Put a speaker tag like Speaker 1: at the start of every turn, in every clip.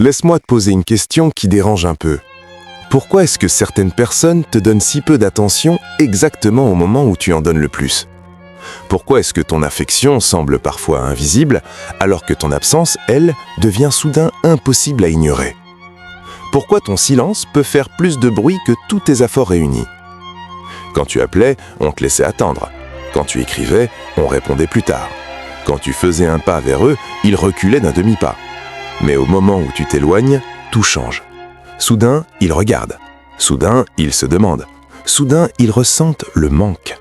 Speaker 1: Laisse-moi te poser une question qui dérange un peu. Pourquoi est-ce que certaines personnes te donnent si peu d'attention exactement au moment où tu en donnes le plus ? Pourquoi est-ce que ton affection semble parfois invisible, alors que ton absence, elle, devient soudain impossible à ignorer ? Pourquoi ton silence peut faire plus de bruit que tous tes efforts réunis ? Quand tu appelais, on te laissait attendre. Quand tu écrivais, on répondait plus tard. Quand tu faisais un pas vers eux, ils reculaient d'un demi-pas. Mais au moment où tu t'éloignes, tout change. Soudain, ils regardent. Soudain, ils se demandent. Soudain, ils ressentent le manque.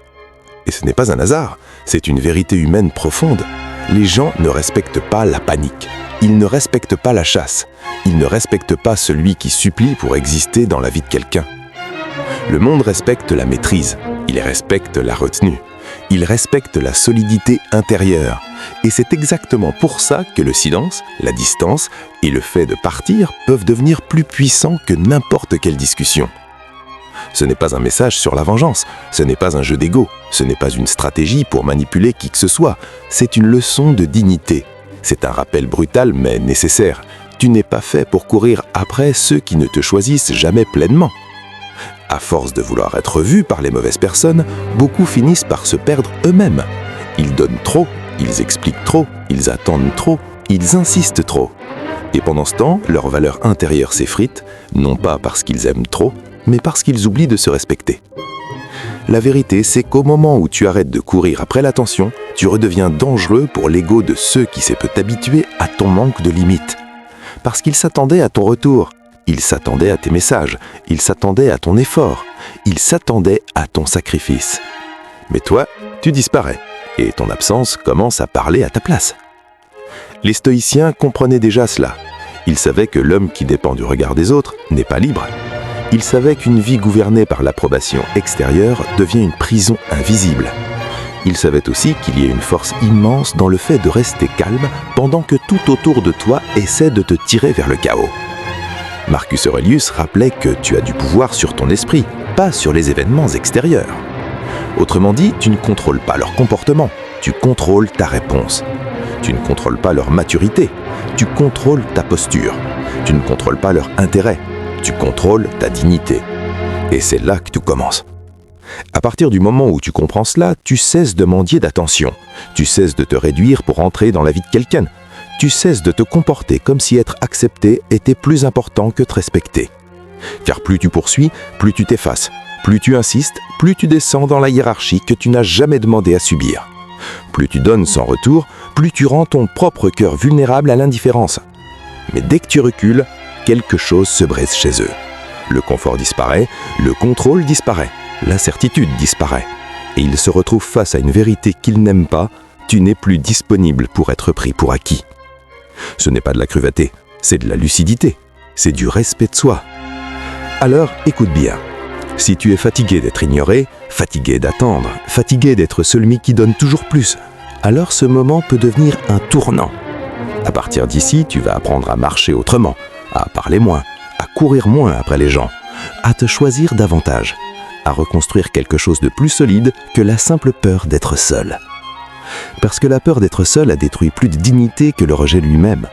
Speaker 1: Et ce n'est pas un hasard, c'est une vérité humaine profonde. Les gens ne respectent pas la panique. Ils ne respectent pas la chasse. Ils ne respectent pas celui qui supplie pour exister dans la vie de quelqu'un. Le monde respecte la maîtrise. Il respecte la retenue. Il respecte la solidité intérieure. Et c'est exactement pour ça que le silence, la distance et le fait de partir peuvent devenir plus puissants que n'importe quelle discussion. Ce n'est pas un message sur la vengeance, ce n'est pas un jeu d'ego, ce n'est pas une stratégie pour manipuler qui que ce soit, c'est une leçon de dignité. C'est un rappel brutal mais nécessaire. Tu n'es pas fait pour courir après ceux qui ne te choisissent jamais pleinement. À force de vouloir être vu par les mauvaises personnes, beaucoup finissent par se perdre eux-mêmes. Ils donnent trop, ils expliquent trop, ils attendent trop, ils insistent trop. Et pendant ce temps, leur valeur intérieure s'effrite, non pas parce qu'ils aiment trop, mais parce qu'ils oublient de se respecter. La vérité, c'est qu'au moment où tu arrêtes de courir après l'attention, tu redeviens dangereux pour l'ego de ceux qui s'est peut habituer à ton manque de limites. Parce qu'ils s'attendaient à ton retour, ils s'attendaient à tes messages, ils s'attendaient à ton effort, ils s'attendaient à ton sacrifice. Mais toi, tu disparais, et ton absence commence à parler à ta place. Les stoïciens comprenaient déjà cela. Ils savaient que l'homme qui dépend du regard des autres n'est pas libre. Ils savaient qu'une vie gouvernée par l'approbation extérieure devient une prison invisible. Ils savaient aussi qu'il y a une force immense dans le fait de rester calme pendant que tout autour de toi essaie de te tirer vers le chaos. Marcus Aurelius rappelait que tu as du pouvoir sur ton esprit, pas sur les événements extérieurs. Autrement dit, tu ne contrôles pas leur comportement, tu contrôles ta réponse. Tu ne contrôles pas leur maturité, tu contrôles ta posture. Tu ne contrôles pas leur intérêt, tu contrôles ta dignité. Et c'est là que tout commence. À partir du moment où tu comprends cela, tu cesses de mendier d'attention. Tu cesses de te réduire pour entrer dans la vie de quelqu'un. Tu cesses de te comporter comme si être accepté était plus important que te respecter. Car plus tu poursuis, plus tu t'effaces. Plus tu insistes, plus tu descends dans la hiérarchie que tu n'as jamais demandé à subir. Plus tu donnes sans retour, plus tu rends ton propre cœur vulnérable à l'indifférence. Mais dès que tu recules, quelque chose se brise chez eux. Le confort disparaît, le contrôle disparaît, la certitude disparaît. Et ils se retrouvent face à une vérité qu'ils n'aiment pas, tu n'es plus disponible pour être pris pour acquis. Ce n'est pas de la cruauté, c'est de la lucidité, c'est du respect de soi. Alors écoute bien, si tu es fatigué d'être ignoré, fatigué d'attendre, fatigué d'être celui qui donne toujours plus, alors ce moment peut devenir un tournant. À partir d'ici, tu vas apprendre à marcher autrement, à parler moins, à courir moins après les gens, à te choisir davantage, à reconstruire quelque chose de plus solide que la simple peur d'être seul. Parce que la peur d'être seul a détruit plus de dignité que le rejet lui-même.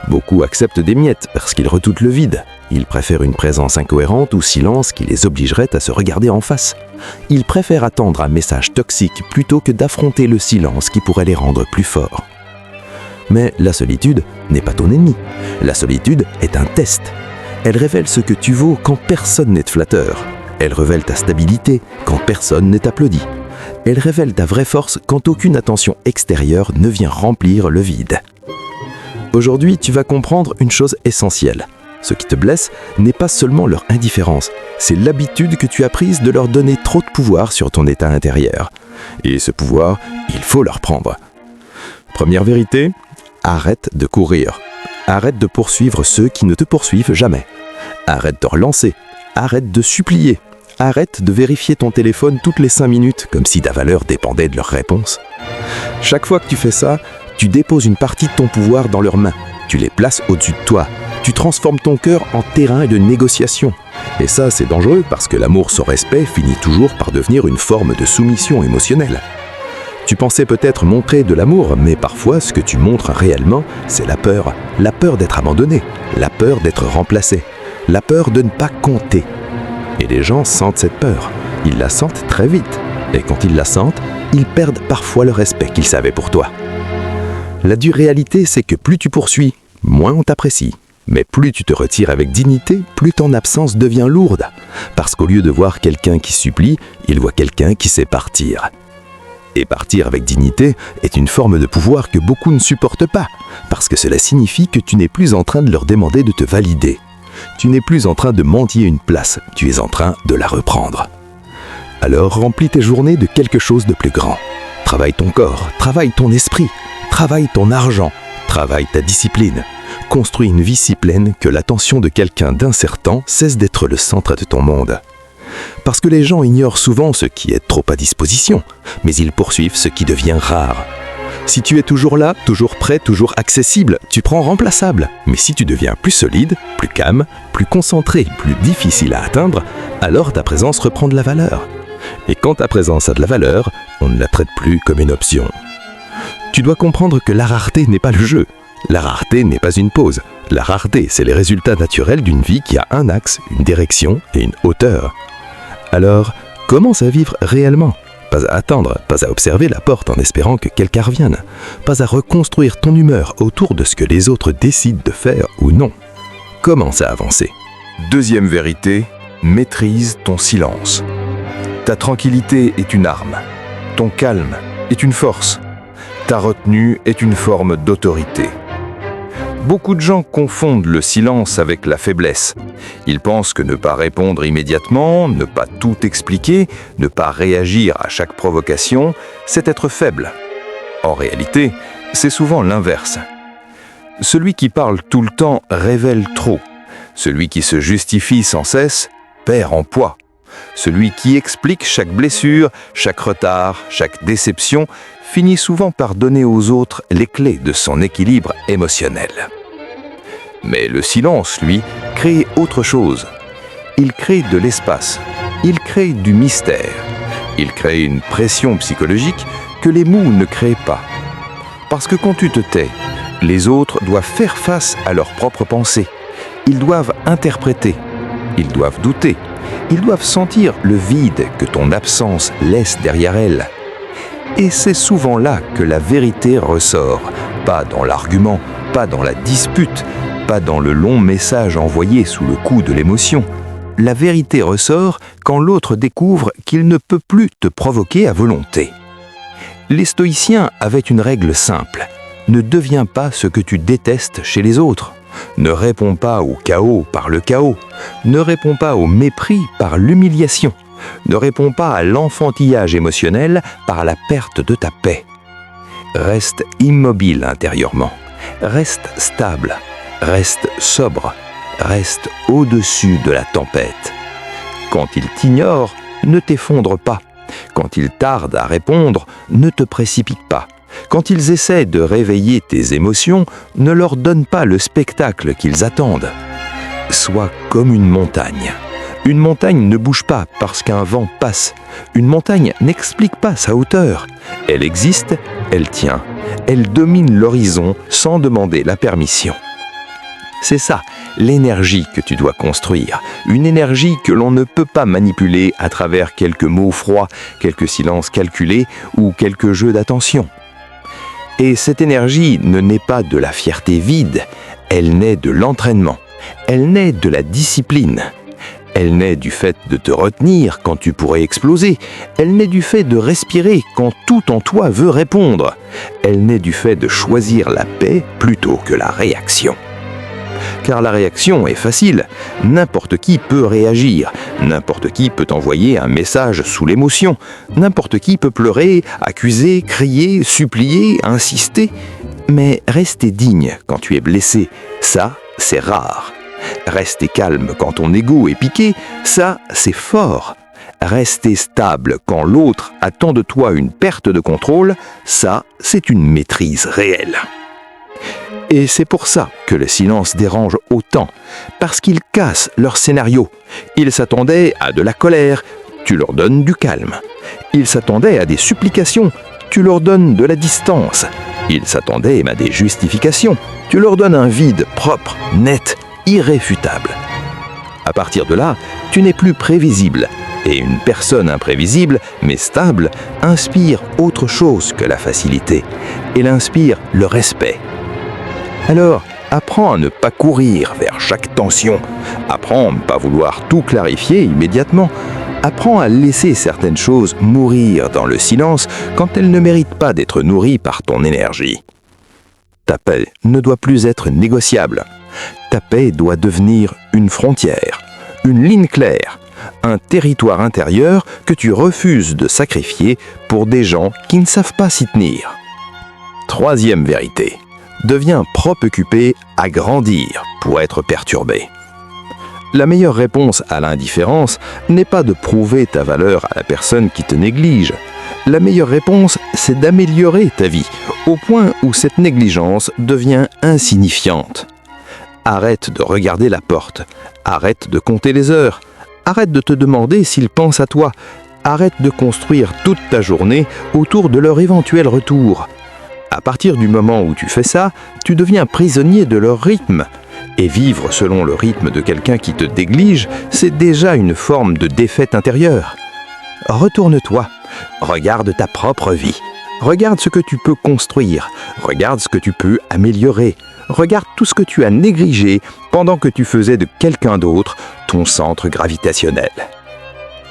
Speaker 1: Beaucoup acceptent des miettes parce qu'ils redoutent le vide. Ils préfèrent une présence incohérente ou silence qui les obligerait à se regarder en face. Ils préfèrent attendre un message toxique plutôt que d'affronter le silence qui pourrait les rendre plus forts. Mais la solitude n'est pas ton ennemi. La solitude est un test. Elle révèle ce que tu vaux quand personne n'est flatteur. Elle révèle ta stabilité quand personne n'est applaudi. Elle révèle ta vraie force quand aucune attention extérieure ne vient remplir le vide. Aujourd'hui, tu vas comprendre une chose essentielle. Ce qui te blesse n'est pas seulement leur indifférence, c'est l'habitude que tu as prise de leur donner trop de pouvoir sur ton état intérieur. Et ce pouvoir, il faut leur prendre. Première vérité, arrête de courir. Arrête de poursuivre ceux qui ne te poursuivent jamais. Arrête de relancer. Arrête de supplier. Arrête de vérifier ton téléphone toutes les 5 minutes comme si ta valeur dépendait de leur réponse. Chaque fois que tu fais ça, tu déposes une partie de ton pouvoir dans leurs mains. Tu les places au-dessus de toi. Tu transformes ton cœur en terrain de négociation. Et ça, c'est dangereux parce que l'amour sans respect finit toujours par devenir une forme de soumission émotionnelle.
Speaker 2: Tu pensais peut-être montrer de l'amour, mais parfois ce que tu montres réellement, c'est la peur. La peur d'être abandonné, la peur d'être remplacé, la peur de ne pas compter. Et les gens sentent cette peur. Ils la sentent très vite. Et quand ils la sentent, ils perdent parfois le respect qu'ils avaient pour toi. La dure réalité, c'est que plus tu poursuis, moins on t'apprécie. Mais plus tu te retires avec dignité, plus ton absence devient lourde. Parce qu'au lieu de voir quelqu'un qui supplie, il voit quelqu'un qui sait partir. Et partir avec dignité est une forme de pouvoir que beaucoup ne supportent pas, parce que cela signifie que tu n'es plus en train de leur demander de te valider. Tu n'es plus en train de mendier une place, tu es en train de la reprendre. Alors remplis tes journées de quelque chose de plus grand. Travaille ton corps, travaille ton esprit, travaille ton argent, travaille ta discipline. Construis une vie si pleine que l'attention de quelqu'un d'incertain cesse d'être le centre de ton monde. Parce que les gens ignorent souvent ce qui est trop à disposition, mais ils poursuivent ce qui devient rare. Si tu es toujours là, toujours prêt, toujours accessible, tu prends remplaçable. Mais si tu deviens plus solide, plus calme, plus concentré, plus difficile à atteindre, alors ta présence reprend de la valeur. Et quand ta présence a de la valeur, on ne la traite plus comme une option. Tu dois comprendre que la rareté n'est pas le jeu. La rareté n'est pas une pause. La rareté, c'est les résultats naturels d'une vie qui a un axe, une direction et une hauteur. Alors, commence à vivre réellement. Pas à attendre, pas à observer la porte en espérant que quelqu'un revienne. Pas à reconstruire ton humeur autour de ce que les autres décident de faire ou non. Commence à avancer.
Speaker 1: Deuxième vérité, maîtrise ton silence. Ta tranquillité est une arme. Ton calme est une force. Ta retenue est une forme d'autorité. Beaucoup de gens confondent le silence avec la faiblesse. Ils pensent que ne pas répondre immédiatement, ne pas tout expliquer, ne pas réagir à chaque provocation, c'est être faible. En réalité, c'est souvent l'inverse. Celui qui parle tout le temps révèle trop. Celui qui se justifie sans cesse perd en poids. Celui qui explique chaque blessure, chaque retard, chaque déception, finit souvent par donner aux autres les clés de son équilibre émotionnel. Mais le silence, lui, crée autre chose. Il crée de l'espace, il crée du mystère, il crée une pression psychologique que les mots ne créent pas. Parce que quand tu te tais, les autres doivent faire face à leurs propres pensées. Ils doivent interpréter, ils doivent douter, ils doivent sentir le vide que ton absence laisse derrière elle. Et c'est souvent là que la vérité ressort, pas dans l'argument, pas dans la dispute, pas dans le long message envoyé sous le coup de l'émotion. La vérité ressort quand l'autre découvre qu'il ne peut plus te provoquer à volonté. Les stoïciens avaient une règle simple. Ne deviens pas ce que tu détestes chez les autres. Ne réponds pas au chaos par le chaos. Ne réponds pas au mépris par l'humiliation. Ne réponds pas à l'enfantillage émotionnel par la perte de ta paix. Reste immobile intérieurement. Reste stable. Reste sobre. Reste au-dessus de la tempête. Quand ils t'ignorent, ne t'effondre pas. Quand ils tardent à répondre, ne te précipite pas. Quand ils essaient de réveiller tes émotions, ne leur donne pas le spectacle qu'ils attendent. Sois comme une montagne. Une montagne ne bouge pas parce qu'un vent passe. Une montagne n'explique pas sa hauteur. Elle existe, elle tient. Elle domine l'horizon sans demander la permission. C'est ça, l'énergie que tu dois construire. Une énergie que l'on ne peut pas manipuler à travers quelques mots froids, quelques silences calculés ou quelques jeux d'attention. Et cette énergie ne naît pas de la fierté vide, elle naît de l'entraînement, elle naît de la discipline. Elle naît du fait de te retenir quand tu pourrais exploser. Elle naît du fait de respirer quand tout en toi veut répondre. Elle naît du fait de choisir la paix plutôt que la réaction. Car la réaction est facile. N'importe qui peut réagir. N'importe qui peut envoyer un message sous l'émotion. N'importe qui peut pleurer, accuser, crier, supplier, insister. Mais rester digne quand tu es blessé, ça, c'est rare. Rester calme quand ton ego est piqué, ça, c'est fort. Rester stable quand l'autre attend de toi une perte de contrôle, ça, c'est une maîtrise réelle. Et c'est pour ça que le silence dérange autant, parce qu'il casse leur scénario. Ils s'attendaient à de la colère, tu leur donnes du calme. Ils s'attendaient à des supplications,
Speaker 2: Tu leur donnes de la distance. Ils s'attendaient à des justifications. Tu leur donnes un vide propre, net, irréfutable. À partir de là, tu n'es plus prévisible. Et une personne imprévisible, mais stable, inspire autre chose que la facilité. Elle inspire le respect. Alors, apprends à ne pas courir vers chaque tension. Apprends à ne pas vouloir tout clarifier immédiatement. Apprends à laisser certaines choses mourir dans le silence quand elles ne méritent pas d'être nourries par ton énergie. Ta paix ne doit plus être négociable. Ta paix doit devenir une frontière, une ligne claire, un territoire intérieur que tu refuses de sacrifier pour des gens qui ne savent pas s'y tenir. Troisième vérité. Deviens préoccupé à grandir pour être perturbé. La meilleure réponse à l'indifférence n'est pas de prouver ta valeur à la personne qui te néglige. La meilleure réponse, c'est d'améliorer ta vie, au point où cette négligence devient insignifiante. Arrête de regarder la porte, arrête de compter les heures, arrête de te demander s'ils pensent à toi, arrête de construire toute ta journée autour de leur éventuel retour. À partir du moment où tu fais ça, tu deviens prisonnier de leur rythme. Et vivre selon le rythme de quelqu'un qui te néglige, c'est déjà une forme de défaite intérieure. Retourne-toi, regarde ta propre vie, regarde ce que tu peux construire, regarde ce que tu peux améliorer, regarde tout ce que tu as négligé pendant que tu faisais de quelqu'un d'autre ton centre gravitationnel.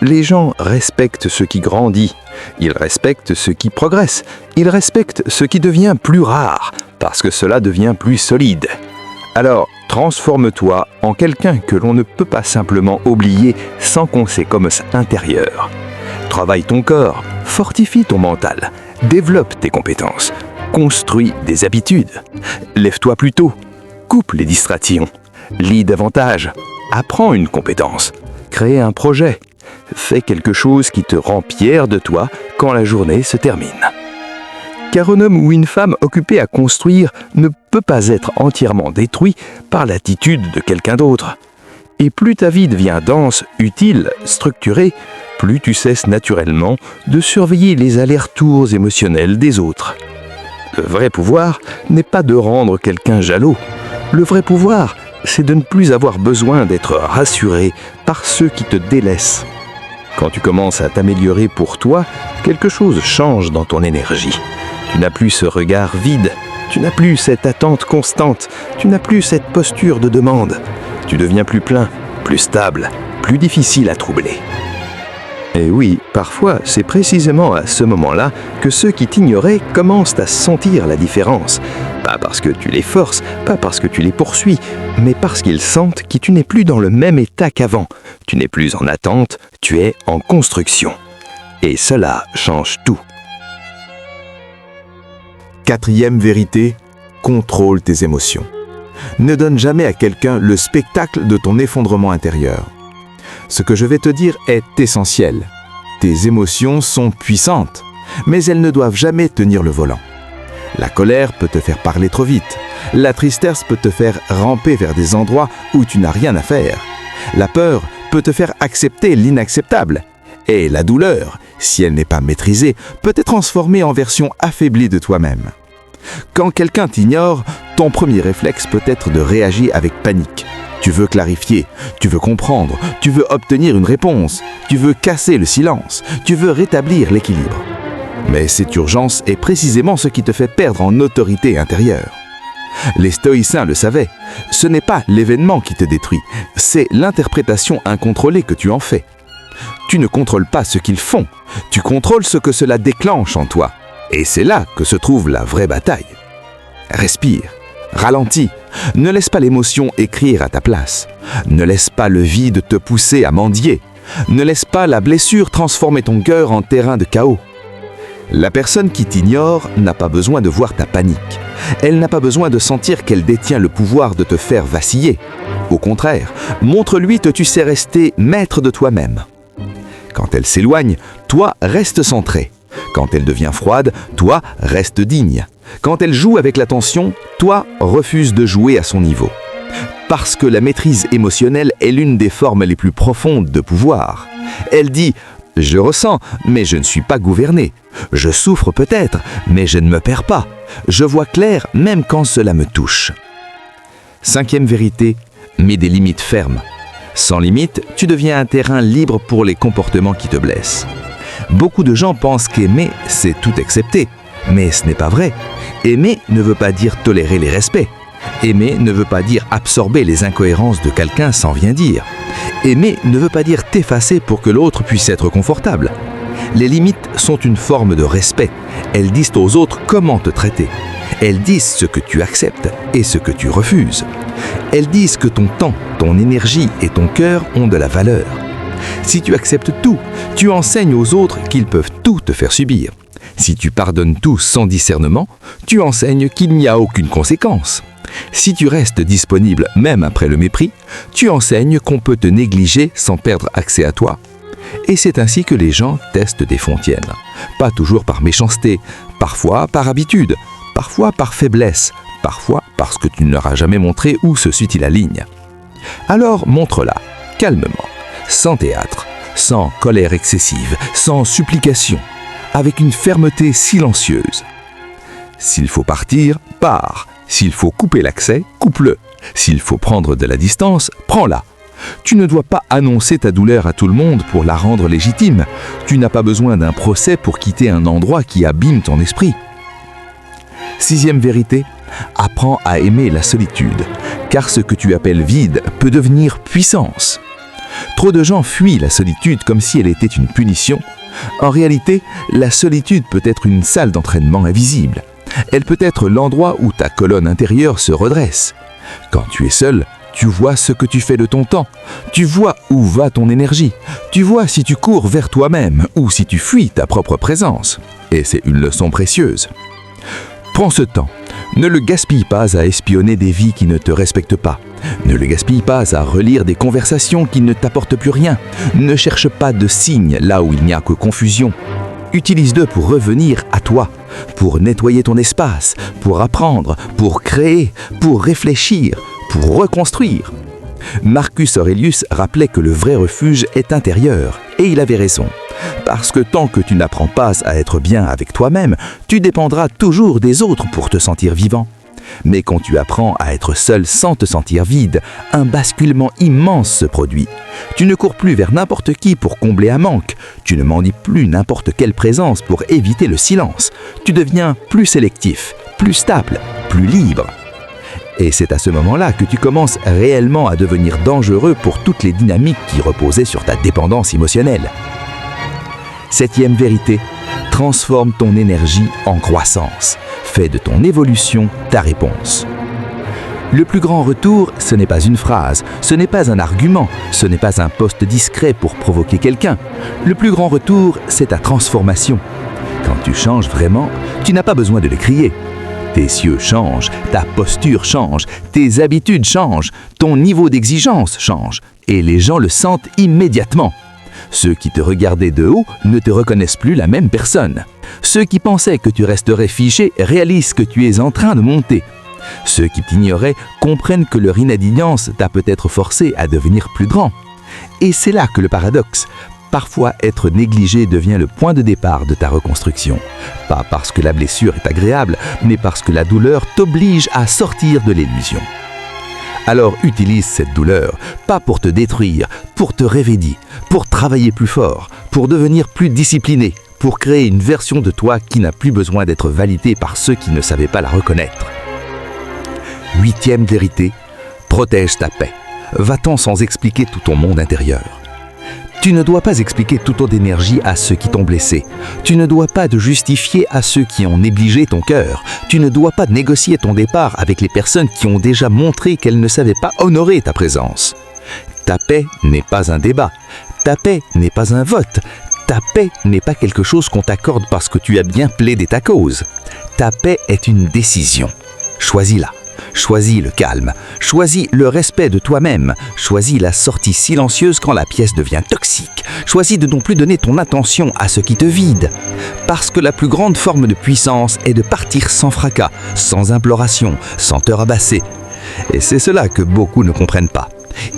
Speaker 2: Les gens respectent ce qui grandit, ils respectent ce qui progresse, ils respectent ce qui devient plus rare, parce que cela devient plus solide. Alors, transforme-toi en quelqu'un que l'on ne peut pas simplement oublier sans conséquence intérieure. Travaille ton corps, fortifie ton mental, développe tes compétences, construis des habitudes. Lève-toi plus tôt, coupe les distractions, lis davantage, apprends une compétence, crée un projet, fais quelque chose qui te rend fier de toi quand la journée se termine. Car un homme ou une femme occupé à construire ne peut pas être entièrement détruit par l'attitude de quelqu'un d'autre. Et plus ta vie devient dense, utile, structurée, plus tu cesses naturellement de surveiller les allers-retours émotionnels des autres. Le vrai pouvoir n'est pas de rendre quelqu'un jaloux. Le vrai pouvoir, c'est de ne plus avoir besoin d'être rassuré par ceux qui te délaissent. Quand tu commences à t'améliorer pour toi, quelque chose change dans ton énergie. Tu n'as plus ce regard vide, tu n'as plus cette attente constante, tu n'as plus cette posture de demande. Tu deviens plus plein, plus stable, plus difficile à troubler. Et oui, parfois, c'est précisément à ce moment-là que ceux qui t'ignoraient commencent à sentir la différence. Pas parce que tu les forces, pas parce que tu les poursuis, mais parce qu'ils sentent que tu n'es plus dans le même état qu'avant. Tu n'es plus en attente, tu es en construction. Et cela change tout.
Speaker 1: Quatrième vérité, contrôle tes émotions. Ne donne jamais à quelqu'un le spectacle de ton effondrement intérieur. Ce que je vais te dire est essentiel. Tes émotions sont puissantes, mais elles ne doivent jamais tenir le volant. La colère peut te faire parler trop vite. La tristesse peut te faire ramper vers des endroits où tu n'as rien à faire. La peur peut te faire accepter l'inacceptable. Et la douleur, si elle n'est pas maîtrisée, peut te transformer en version affaiblie de toi-même. Quand quelqu'un t'ignore, ton premier réflexe peut être de réagir avec panique. Tu veux clarifier, tu veux comprendre, tu veux obtenir une réponse, tu veux casser le silence, tu veux rétablir l'équilibre. Mais cette urgence est précisément ce qui te fait perdre en autorité intérieure. Les stoïciens le savaient, ce n'est pas l'événement qui te détruit, c'est l'interprétation incontrôlée que tu en fais. Tu ne contrôles pas ce qu'ils font, tu contrôles ce que cela déclenche en toi. Et c'est là que se trouve la vraie bataille. Respire, ralentis, ne laisse pas l'émotion écrire à ta place. Ne laisse pas le vide te pousser à mendier. Ne laisse pas la blessure transformer ton cœur en terrain de chaos. La personne qui t'ignore n'a pas besoin de voir ta panique. Elle n'a pas besoin de sentir qu'elle détient le pouvoir de te faire vaciller. Au contraire, montre-lui que tu sais rester maître de toi-même. Quand elle s'éloigne, toi, reste centré. Quand elle devient froide, toi, reste digne. Quand elle joue avec l'attention, toi, refuse de jouer à son niveau. Parce que la maîtrise émotionnelle est l'une des formes les plus profondes de pouvoir. Elle dit «
Speaker 2: Je ressens, mais je ne suis pas gouverné. Je souffre peut-être, mais je ne me perds pas. Je vois clair même quand cela me touche. Cinquième vérité, mets des limites fermes. Sans limite, tu deviens un terrain libre pour les comportements qui te blessent. Beaucoup de gens pensent qu'aimer, c'est tout accepter. Mais ce n'est pas vrai. Aimer ne veut pas dire tolérer les respects. Aimer ne veut pas dire absorber les incohérences de quelqu'un sans rien dire. Aimer ne veut pas dire t'effacer pour que l'autre puisse être confortable. Les limites sont une forme de respect. Elles disent aux autres comment te traiter. Elles disent ce que tu acceptes et ce que tu refuses. Elles disent que ton temps, ton énergie et ton cœur ont de la valeur. Si tu acceptes tout, tu enseignes aux autres qu'ils peuvent tout te faire subir. Si tu pardonnes tout sans discernement, tu enseignes qu'il n'y a aucune conséquence. Si tu restes disponible même après le mépris, tu enseignes qu'on peut te négliger sans perdre accès à toi. Et c'est ainsi que les gens testent des fontaines. Pas toujours par méchanceté, parfois par habitude, parfois par faiblesse, parfois parce que tu ne leur as jamais montré où se situe la ligne. Alors montre-la, calmement, sans théâtre, sans colère excessive, sans supplication, avec une fermeté silencieuse. S'il faut partir, pars. S'il faut couper l'accès, coupe-le. S'il faut prendre de la distance, prends-la. Tu ne dois pas annoncer ta douleur à tout le monde pour la rendre légitime. Tu n'as pas besoin d'un procès pour quitter un endroit qui abîme ton esprit. Sixième vérité, apprends à aimer la solitude, car ce que tu appelles vide peut devenir puissance. Trop de gens fuient la solitude comme si elle était une punition. En réalité, la solitude peut être une salle d'entraînement invisible. Elle peut être l'endroit où ta colonne intérieure se redresse. Quand tu es seul, tu vois ce que tu fais de ton temps. Tu vois où va ton énergie. Tu vois si tu cours vers toi-même ou si tu fuis ta propre présence. Et c'est une leçon précieuse. Prends ce temps. Ne le gaspille pas à espionner des vies qui ne te respectent pas. Ne le gaspille pas à relire des conversations qui ne t'apportent plus rien. Ne cherche pas de signes là où il n'y a que confusion. Utilise-le pour revenir à toi, pour nettoyer ton espace, pour apprendre, pour créer, pour réfléchir, pour reconstruire. Marcus Aurelius rappelait que le vrai refuge est intérieur, et il avait raison. Parce que tant que tu n'apprends pas à être bien avec toi-même, tu dépendras toujours des autres pour te sentir vivant. Mais quand tu apprends à être seul sans te sentir vide, un basculement immense se produit. Tu ne cours plus vers n'importe qui pour combler un manque. Tu ne mendis plus n'importe quelle présence pour éviter le silence. Tu deviens plus sélectif, plus stable, plus libre. Et c'est à ce moment-là que tu commences réellement à devenir dangereux pour toutes les dynamiques qui reposaient sur ta dépendance émotionnelle. Septième vérité, transforme ton énergie en croissance. Fais de ton évolution ta réponse. Le plus grand retour, ce n'est pas une phrase, ce n'est pas un argument, ce n'est pas un poste discret pour provoquer quelqu'un. Le plus grand retour, c'est ta transformation. Quand tu changes vraiment, tu n'as pas besoin de le crier. Tes cieux changent, ta posture change, tes habitudes changent, ton niveau d'exigence change, et les gens le sentent immédiatement. Ceux qui te regardaient de haut ne te reconnaissent plus la même personne. Ceux qui pensaient que tu resterais figé réalisent que tu es en train de monter. Ceux qui t'ignoraient comprennent que leur inadignance t'a peut-être forcé à devenir plus grand. Et c'est là que le paradoxe. Parfois, être négligé devient le point de départ de ta reconstruction. Pas parce que la blessure est agréable, mais parce que la douleur t'oblige à sortir de l'illusion. Alors utilise cette douleur, pas pour te détruire, pour te réveiller, pour travailler plus fort, pour devenir plus discipliné, pour créer une version de toi qui n'a plus besoin d'être validée par ceux qui ne savaient pas la reconnaître. Huitième vérité, protège ta paix. Va-t'en sans expliquer tout ton monde intérieur. Tu ne dois pas expliquer toute ton énergie à ceux qui t'ont blessé. Tu ne dois pas te justifier à ceux qui ont négligé ton cœur. Tu ne dois pas négocier ton départ avec les personnes qui ont déjà montré qu'elles ne savaient pas honorer ta présence. Ta paix n'est pas un débat. Ta paix n'est pas un vote. Ta paix n'est pas quelque chose qu'on t'accorde parce que tu as bien plaidé ta cause. Ta paix est une décision. Choisis-la. Choisis le calme, choisis le respect de toi-même, choisis la sortie silencieuse quand la pièce devient toxique, choisis de non plus donner ton attention à ce qui te vide. Parce que la plus grande forme de puissance est de partir sans fracas, sans imploration, sans te rabasser. Et c'est cela que beaucoup ne comprennent pas.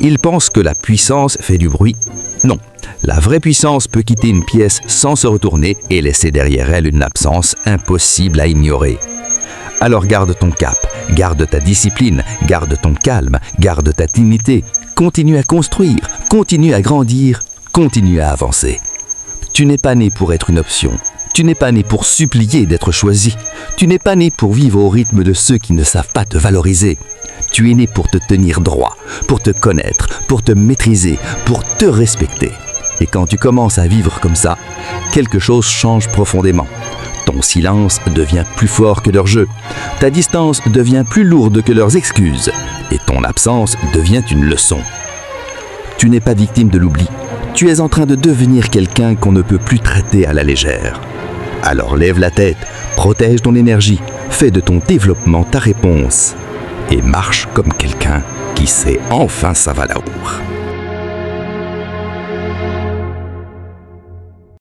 Speaker 2: Ils pensent que la puissance fait du bruit. Non, La vraie puissance peut quitter une pièce sans se retourner et laisser derrière elle une absence impossible à ignorer. Alors garde ton cap, garde ta discipline, garde ton calme, garde ta dignité. Continue à construire, continue à grandir, continue à avancer. Tu n'es pas né pour être une option. Tu n'es pas né pour supplier d'être choisi. Tu n'es pas né pour vivre au rythme de ceux qui ne savent pas te valoriser. Tu es né pour te tenir droit, pour te connaître, pour te maîtriser, pour te respecter. Et quand tu commences à vivre comme ça, quelque chose change profondément. Ton silence devient plus fort que leur jeu. Ta distance devient plus lourde que leurs excuses. Et ton absence devient une leçon. Tu n'es pas victime de l'oubli. Tu es en train de devenir quelqu'un qu'on ne peut plus traiter à la légère. Alors lève la tête, protège ton énergie, fais de ton développement ta réponse. Et marche comme quelqu'un qui sait enfin sa valeur.